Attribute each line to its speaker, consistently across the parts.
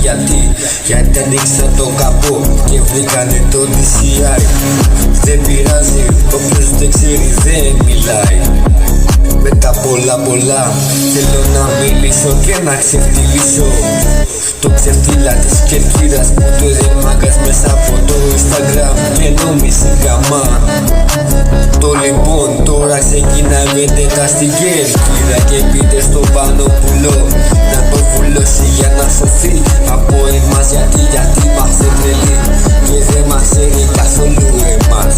Speaker 1: Γιατί ανοίξα το καπό και βρήκανε το DCI. Δεν πειράζει, όποιος δεν ξέρει δεν μιλάει. Με τα πολλά θέλω να μιλήσω και να ξεφτυλίσω το ξεφτύλα της Κερκύρας που το μάγκας μέσα από το Instagram και νόμιζε γαμά. Το λοιπόν τώρα ξεκινάμε τέτα στην Κέρκυρα και πείτε στο Πανόπουλο να το βουλώσει για να σωθεί από εμάς, γιατί μας τρελή και δεν μας ξέρει καθόλου εμάς.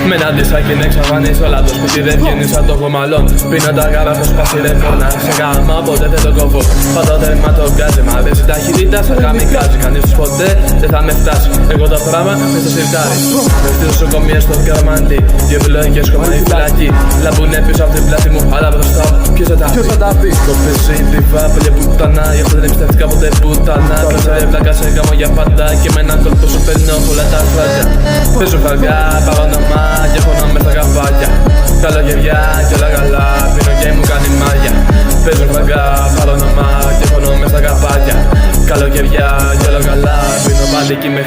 Speaker 2: Με ένα δισάκι να εξαφανίσω, αλλά το σπίτι δεν βγαίνει σαν το κομμαλόν. Πίνω τα γάλα στο σπάσι ρε φώνα, σε γάμα ποτέ δεν το κόβω. Πατώ τέρμα το βγάζει, μ' αρέσει ταχύτητα σαν καμικάζι. Κανείς ποτέ δεν θα με φτάσει, εγώ το πράγμα μες στο σιρτάρι. Μες στη νοσοκομεία στο Καρμαντή, δύο επιλογές κομμάτι η φυλακή. Λαμπούνε πίσω απ' την πλάτη μου, αλλά μπροστά ποιος θα τα πει. Το πίσω η τυφά, παλιά πουτανά, γι' αυτό δεν εμπιστεύτηκα ποτέ πουτανά. Κάσα ρε βλάκα σε γάμο για πάντα και με έναν κόλπο σου παίρνω όλα τα χρόνια. Παίζω φαργά, παγωνομά και έχω να μες στα καφάκια. Καλοκαιριά κι όλα καλά, πίνω και μου κάνει μάγια. Παίζω φαγκά, παρόνομα και έχω να μες στα καφάκια. Καλοκαιριά κι όλα καλά, πίνω πάλι κι με